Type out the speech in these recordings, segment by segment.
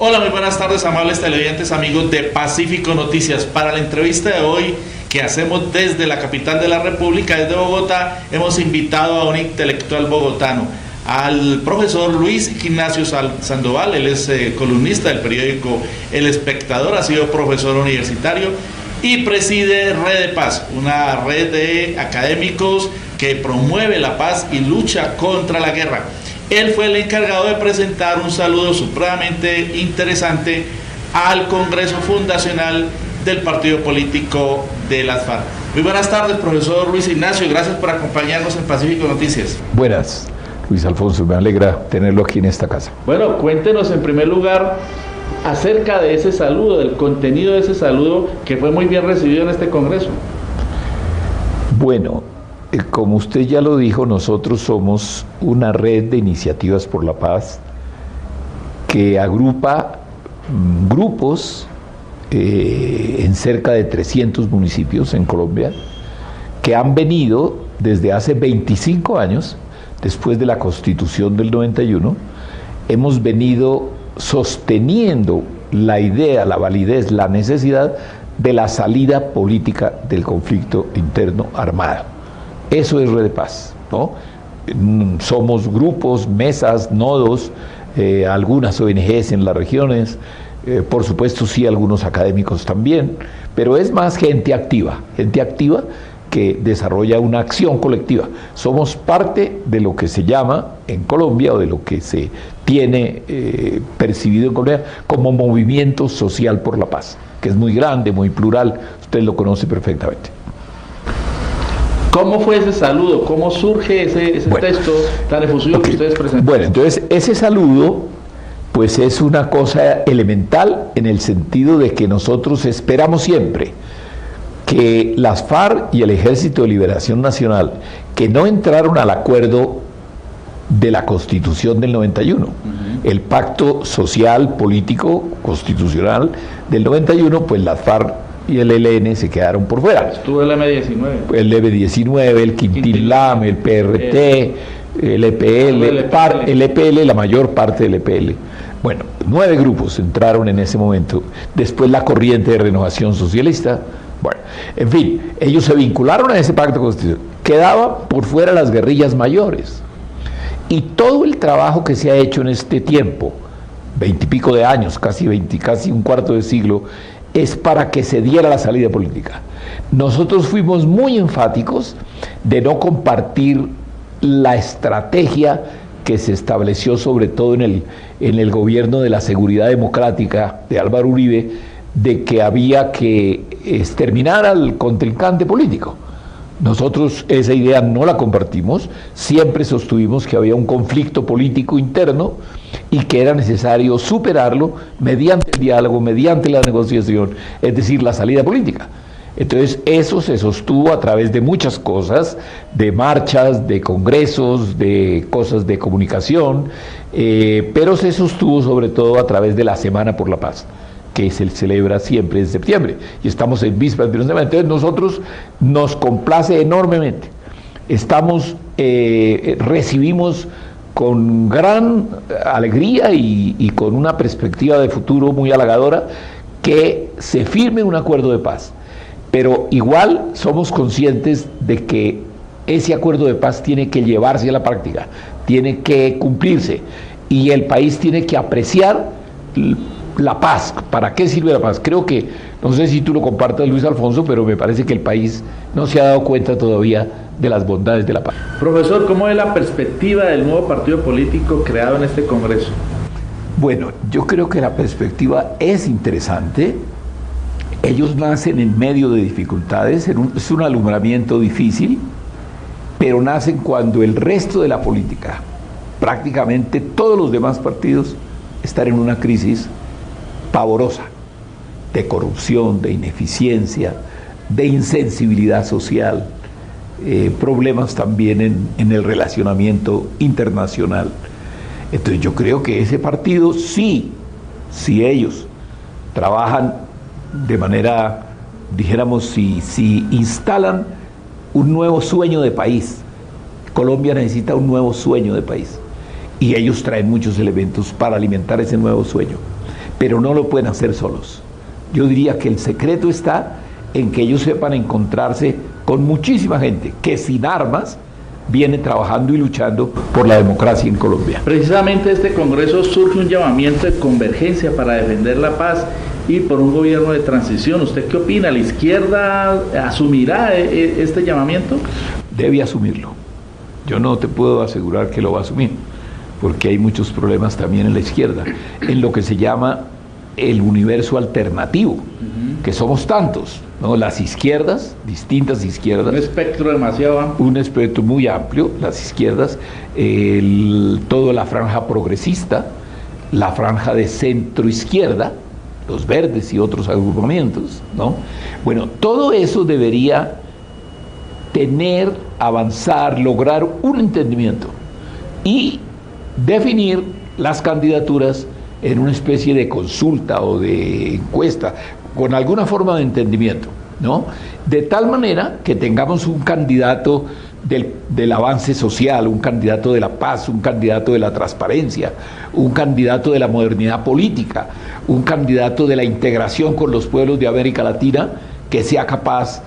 Hola, muy buenas tardes, amables televidentes, amigos de Pacífico Noticias. Para la entrevista de hoy, que hacemos desde la capital de la República, desde Bogotá, hemos invitado a un intelectual bogotano, al profesor Luis Ignacio Sandoval. Él es columnista del periódico El Espectador, ha sido profesor universitario y preside Red de Paz, una red de académicos que promueve la paz y lucha contra la guerra. Él fue el encargado de presentar un saludo supremamente interesante al Congreso Fundacional del Partido Político de las FARC. Muy buenas tardes, profesor Luis Ignacio, gracias por acompañarnos en Pacífico Noticias. Buenas, Luis Alfonso, me alegra tenerlo aquí en esta casa. Bueno, cuéntenos en primer lugar acerca de ese saludo, del contenido de ese saludo que fue muy bien recibido en este Congreso. Bueno, como usted ya lo dijo, nosotros somos una red de iniciativas por la paz que agrupa grupos en cerca de 300 municipios en Colombia que han venido desde hace 25 años, después de la Constitución del 91, hemos venido sosteniendo la idea, la validez, la necesidad de la salida política del conflicto interno armado. Eso es Red de Paz, ¿no? Somos grupos, mesas, nodos, algunas ONGs en las regiones, por supuesto sí algunos académicos también, pero es más gente activa que desarrolla una acción colectiva. Somos parte de lo que se llama en Colombia, o de lo que se tiene percibido en Colombia como Movimiento Social por la Paz, que es muy grande, muy plural, usted lo conoce perfectamente. ¿Cómo fue ese saludo? ¿Cómo surge ese texto tan efusivo que ustedes presentaron? Bueno, entonces ese saludo pues es una cosa elemental en el sentido de que nosotros esperamos siempre que las FARC y el Ejército de Liberación Nacional, que no entraron al acuerdo de la Constitución del 91, el pacto social, político, constitucional del 91, pues las FARC y el ELN se quedaron por fuera. Estuvo el M-19. El M-19, el Quintil-LAM, el PRT, el EPL, el EPL, la mayor parte del EPL. Bueno, 9 grupos entraron en ese momento. Después la corriente de Renovación Socialista. Bueno, en fin, ellos se vincularon a ese pacto constitucional. Quedaban por fuera las guerrillas mayores. Y todo el trabajo que se ha hecho en este tiempo, 20 y pico de años, casi un cuarto de siglo, es para que se diera la salida política. Nosotros fuimos muy enfáticos de no compartir la estrategia que se estableció sobre todo en el gobierno de la seguridad democrática de Álvaro Uribe, de que había que exterminar al contrincante político. Nosotros esa idea no la compartimos, siempre sostuvimos que había un conflicto político interno y que era necesario superarlo mediante el diálogo, mediante la negociación, es decir, la salida política. Entonces eso se sostuvo a través de muchas cosas, de marchas, de congresos, de cosas de comunicación, pero se sostuvo sobre todo a través de la Semana por la Paz, que se celebra siempre en septiembre, y estamos en vísperas de una semana. Entonces nosotros nos complace enormemente, recibimos con gran alegría y con una perspectiva de futuro muy halagadora que se firme un acuerdo de paz, pero igual somos conscientes de que ese acuerdo de paz tiene que llevarse a la práctica, tiene que cumplirse, y el país tiene que apreciar la paz. ¿Para qué sirve la paz? Creo que, no sé si tú lo compartas, Luis Alfonso, pero me parece que el país no se ha dado cuenta todavía de las bondades de la paz. Profesor, ¿cómo es la perspectiva del nuevo partido político creado en este Congreso? Bueno, yo creo que la perspectiva es interesante. Ellos nacen en medio de dificultades, es un alumbramiento difícil, pero nacen cuando el resto de la política, prácticamente todos los demás partidos, están en una crisis pavorosa de corrupción, de ineficiencia, de insensibilidad social, problemas también en el relacionamiento internacional. Entonces yo creo que ese partido, si ellos trabajan de manera, dijéramos, si instalan un nuevo sueño de país, Colombia necesita un nuevo sueño de país, y ellos traen muchos elementos para alimentar ese nuevo sueño. pero no lo pueden hacer solos. Yo diría que el secreto está en que ellos sepan encontrarse con muchísima gente que sin armas viene trabajando y luchando por la democracia en Colombia. Precisamente este Congreso surge un llamamiento de convergencia para defender la paz y por un gobierno de transición. ¿Usted qué opina? ¿La izquierda asumirá este llamamiento? Debe asumirlo. Yo no te puedo asegurar que lo va a asumir, porque hay muchos problemas también en la izquierda, en lo que se llama el universo alternativo, que somos tantos, ¿no? Las izquierdas, distintas izquierdas. Un espectro demasiado amplio. Un espectro muy amplio, las izquierdas, toda la franja progresista, la franja de centro izquierda, los verdes y otros agrupamientos, ¿no? Bueno, todo eso debería tener, avanzar, lograr un entendimiento y definir las candidaturas en una especie de consulta o de encuesta, con alguna forma de entendimiento, ¿no? De tal manera que tengamos un candidato del avance social, un candidato de la paz, un candidato de la transparencia, un candidato de la modernidad política, un candidato de la integración con los pueblos de América Latina que sea capaz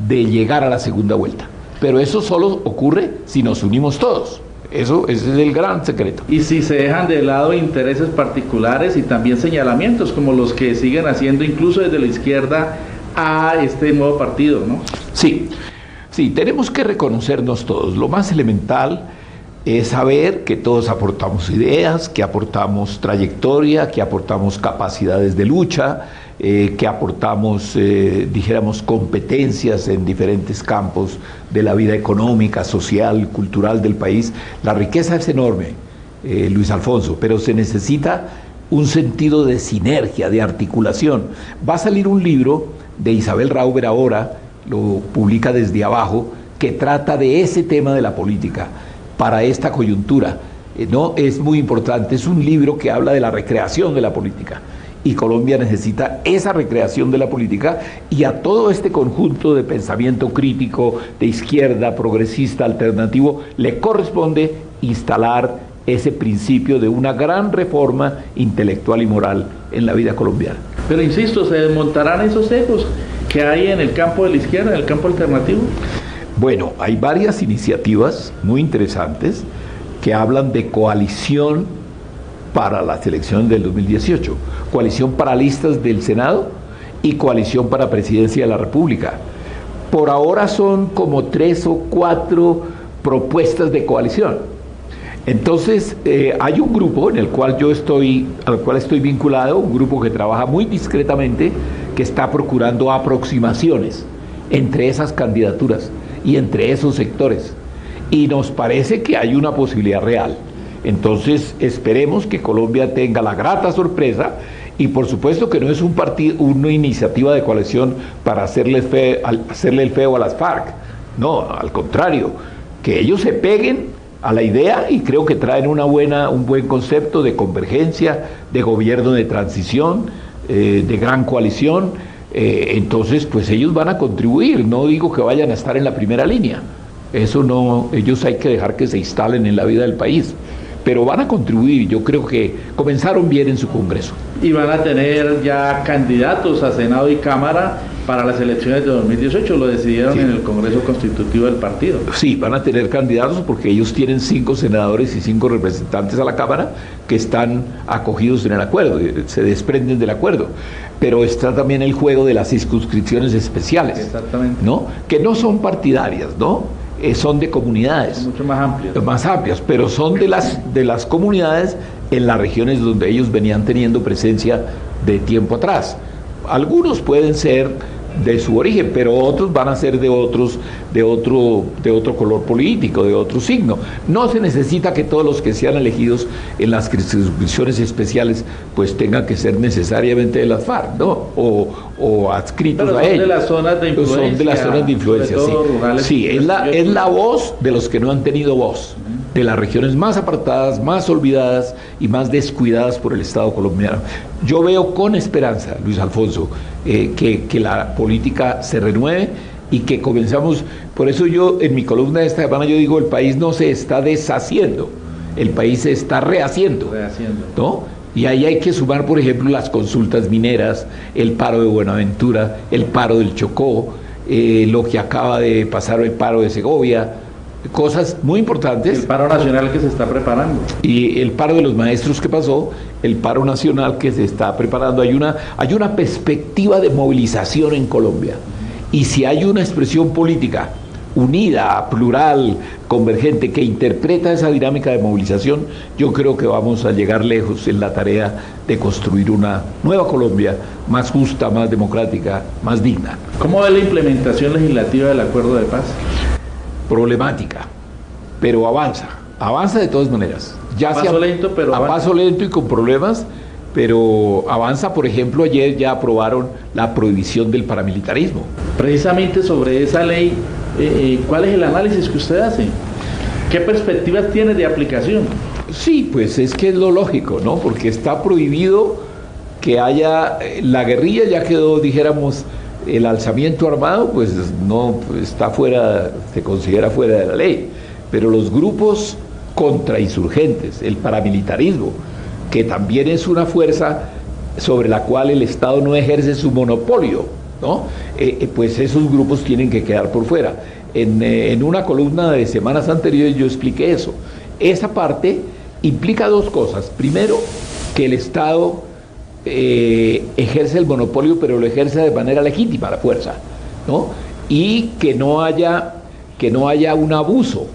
de llegar a la segunda vuelta. Pero eso solo ocurre si nos unimos todos. Ese es el gran secreto. Y si se dejan de lado intereses particulares y también señalamientos como los que siguen haciendo incluso desde la izquierda a este nuevo partido, ¿no? Sí, tenemos que reconocernos todos. Lo más elemental es saber que todos aportamos ideas, que aportamos trayectoria, que aportamos capacidades de lucha, que aportamos, dijéramos, competencias en diferentes campos de la vida económica, social, cultural del país. La riqueza es enorme, Luis Alfonso, pero se necesita un sentido de sinergia, de articulación. Va a salir un libro de Isabel Rauber ahora, lo publica Desde Abajo, que trata de ese tema de la política para esta coyuntura. ¿No? Es muy importante, es un libro que habla de la recreación de la política. Y Colombia necesita esa recreación de la política, y a todo este conjunto de pensamiento crítico, de izquierda, progresista, alternativo, le corresponde instalar ese principio de una gran reforma intelectual y moral en la vida colombiana. Pero insisto, ¿se desmontarán esos egos que hay en el campo de la izquierda, en el campo alternativo? Bueno, hay varias iniciativas muy interesantes que hablan de coalición para las elecciones del 2018, coalición para listas del Senado y coalición para presidencia de la República. Por ahora son como 3 o 4 propuestas de coalición. Entonces, hay un grupo al cual estoy vinculado, un grupo que trabaja muy discretamente, que está procurando aproximaciones entre esas candidaturas y entre esos sectores. Y nos parece que hay una posibilidad real. Entonces esperemos que Colombia tenga la grata sorpresa, y por supuesto que no es una iniciativa de coalición para hacerle el feo a las FARC, no, al contrario, que ellos se peguen a la idea, y creo que traen un buen concepto de convergencia, de gobierno de transición, de gran coalición. Entonces pues ellos van a contribuir, no digo que vayan a estar en la primera línea, eso no, ellos hay que dejar que se instalen en la vida del país, pero van a contribuir. Yo creo que comenzaron bien en su Congreso. Y van a tener ya candidatos a Senado y Cámara para las elecciones de 2018, lo decidieron en el Congreso Constitutivo del partido. Sí, van a tener candidatos porque ellos tienen 5 senadores y 5 representantes a la Cámara que están acogidos en el acuerdo, se desprenden del acuerdo. Pero está también el juego de las circunscripciones especiales. Exactamente. ¿No? Que no son partidarias, ¿no? Son de comunidades. Son mucho más amplias. Más amplias, pero son de las comunidades en las regiones donde ellos venían teniendo presencia de tiempo atrás. Algunos pueden ser de su origen, pero otros van a ser de otro color político, de otro signo. No se necesita que todos los que sean elegidos en las circunscripciones especiales pues tengan que ser necesariamente de las FARC, ¿no? O adscritos a ellos. Son de las zonas de influencia. Son de las zonas de influencia, sí. Sí, es la voz de los que no han tenido voz, de las regiones más apartadas, más olvidadas y más descuidadas por el Estado colombiano. Yo veo con esperanza, Luis Alfonso, que la política se renueve y que comenzamos. Por eso yo en mi columna de esta semana yo digo, el país no se está deshaciendo, el país se está rehaciendo. ¿No? Y ahí hay que sumar, por ejemplo, las consultas mineras, el paro de Buenaventura, el paro del Chocó, lo que acaba de pasar, el paro de Segovia, cosas muy importantes. El paro nacional que se está preparando. Y el paro de los maestros que pasó, el paro nacional que se está preparando. Hay una perspectiva de movilización en Colombia. Y si hay una expresión política unida, plural, convergente, que interpreta esa dinámica de movilización, yo creo que vamos a llegar lejos en la tarea de construir una nueva Colombia más justa, más democrática, más digna. ¿Cómo ve la implementación legislativa del acuerdo de paz? Problemática, pero avanza de todas maneras. Ya a paso lento, pero a paso lento y con problemas, pero avanza. Por ejemplo, ayer ya aprobaron la prohibición del paramilitarismo. Precisamente sobre esa ley, ¿cuál es el análisis que usted hace? ¿Qué perspectivas tiene de aplicación? Sí, pues es que es lo lógico, ¿no? Porque está prohibido que haya, la guerrilla ya quedó, dijéramos, el alzamiento armado, pues no está fuera, se considera fuera de la ley, pero los grupos contrainsurgentes, el paramilitarismo, que también es una fuerza sobre la cual el Estado no ejerce su monopolio, ¿no? Pues esos grupos tienen que quedar por fuera. En una columna de semanas anteriores yo expliqué eso. Esa parte implica dos cosas. Primero, que el Estado ejerce el monopolio, pero lo ejerce de manera legítima, la fuerza, ¿no? Y que no haya un abuso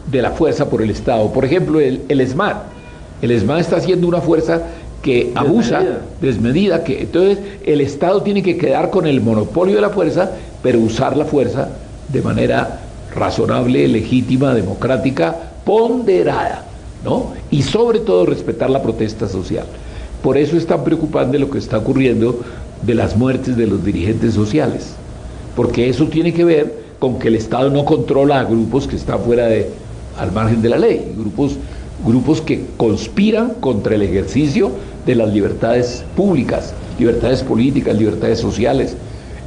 de la fuerza por el Estado. Por ejemplo, el ESMAD. El ESMAD está haciendo una fuerza que abusa, desmedida, que entonces el Estado tiene que quedar con el monopolio de la fuerza, pero usar la fuerza de manera razonable, legítima, democrática, ponderada, ¿no? Y sobre todo respetar la protesta social. Por eso es tan preocupante lo que está ocurriendo de las muertes de los dirigentes sociales, porque eso tiene que ver con que el Estado no controla a grupos que están al margen de la ley, grupos que conspiran contra el ejercicio de las libertades públicas, libertades políticas, libertades sociales.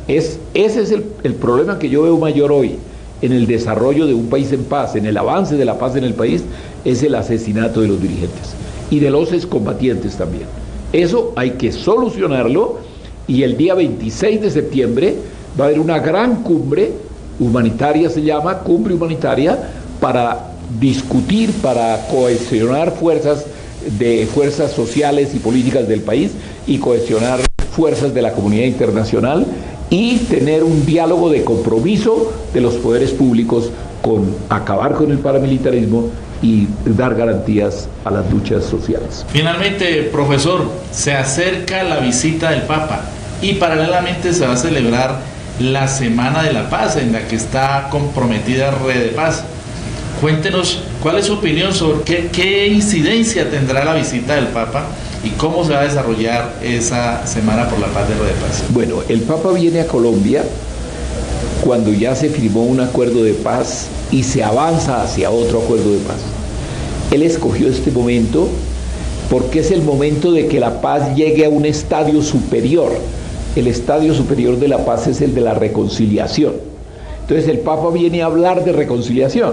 Ese es el problema que yo veo mayor hoy en el desarrollo de un país en paz, en el avance de la paz en el país, es el asesinato de los dirigentes y de los excombatientes también. Eso hay que solucionarlo, y el día 26 de septiembre va a haber una gran cumbre humanitaria, se llama cumbre humanitaria, para discutir, para cohesionar fuerzas sociales y políticas del país y cohesionar fuerzas de la comunidad internacional y tener un diálogo de compromiso de los poderes públicos con acabar con el paramilitarismo y dar garantías a las luchas sociales. Finalmente, profesor, se acerca la visita del Papa y paralelamente se va a celebrar la Semana de la Paz, en la que está comprometida Red de Paz. Cuéntenos cuál es su opinión sobre qué incidencia tendrá la visita del Papa y cómo se va a desarrollar esa Semana por la Paz de Red de Paz. Bueno, el Papa viene a Colombia cuando ya se firmó un acuerdo de paz y se avanza hacia otro acuerdo de paz. Él escogió este momento porque es el momento de que la paz llegue a un estadio superior. El estadio superior de la paz es el de la reconciliación. Entonces el Papa viene a hablar de reconciliación,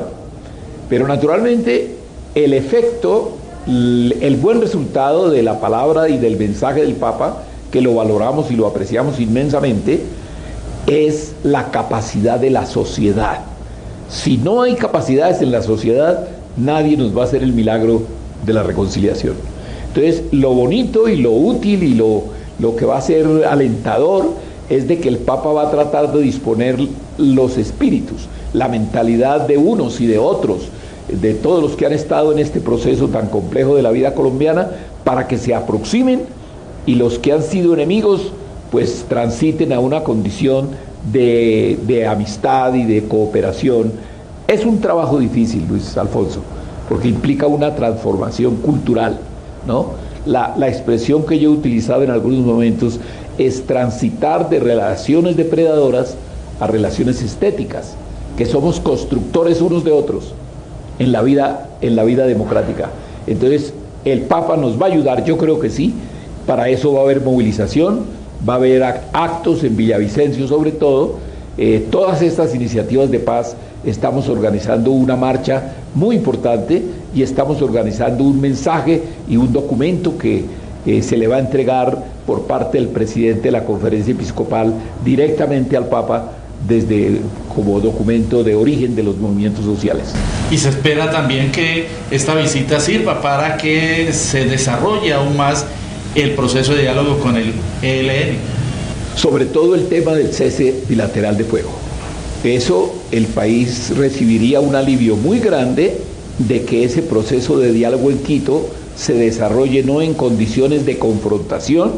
pero naturalmente el efecto, el buen resultado de la palabra y del mensaje del Papa, que lo valoramos y lo apreciamos inmensamente, es la capacidad de la sociedad. Si no hay capacidades en la sociedad, nadie nos va a hacer el milagro de la reconciliación. Entonces, lo bonito y lo útil y lo que va a ser alentador es de que el Papa va a tratar de disponer los espíritus, la mentalidad de unos y de otros, de todos los que han estado en este proceso tan complejo de la vida colombiana, para que se aproximen y los que han sido enemigos pues transiten a una condición de amistad y de cooperación. Es un trabajo difícil, Luis Alfonso, porque implica una transformación cultural, ¿no? La expresión que yo he utilizado en algunos momentos es transitar de relaciones depredadoras a relaciones estéticas, que somos constructores unos de otros en la vida democrática. Entonces, el Papa nos va a ayudar, yo creo que sí. Para eso va a haber movilización, va a haber actos en Villavicencio sobre todo. Todas estas iniciativas de paz, estamos organizando una marcha muy importante y estamos organizando un mensaje y un documento que se le va a entregar por parte del presidente de la Conferencia Episcopal directamente al Papa como documento de origen de los movimientos sociales. Y se espera también que esta visita sirva para que se desarrolle aún más el proceso de diálogo con el ELN. Sobre todo el tema del cese bilateral de fuego. Eso, el país recibiría un alivio muy grande de que ese proceso de diálogo en Quito se desarrolle no en condiciones de confrontación,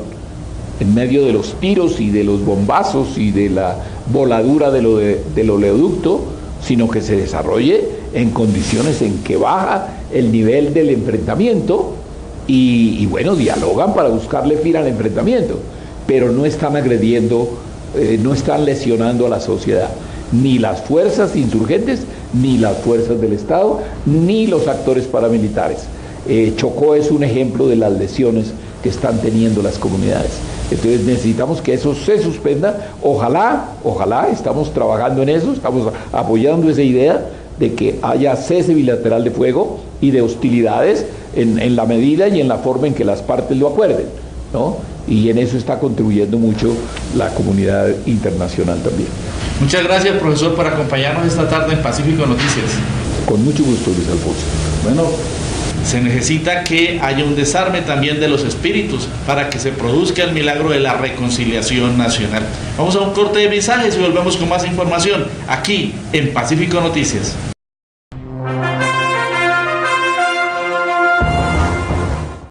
en medio de los tiros y de los bombazos y de la voladura del oleoducto, sino que se desarrolle en condiciones en que baja el nivel del enfrentamiento y bueno, dialogan para buscarle fin al enfrentamiento, pero no están agrediendo, no están lesionando a la sociedad, ni las fuerzas insurgentes, ni las fuerzas del Estado, ni los actores paramilitares. Chocó es un ejemplo de las lesiones que están teniendo las comunidades. Entonces necesitamos que eso se suspenda. Ojalá, estamos trabajando en eso, estamos apoyando esa idea de que haya cese bilateral de fuego y de hostilidades en la medida y en la forma en que las partes lo acuerden, ¿no? Y en eso está contribuyendo mucho la comunidad internacional también. Muchas gracias, profesor, por acompañarnos esta tarde en Pacífico Noticias. Con mucho gusto, Luis Alfonso. Bueno, se necesita que haya un desarme también de los espíritus para que se produzca el milagro de la reconciliación nacional. Vamos a un corte de mensajes y volvemos con más información aquí en Pacífico Noticias.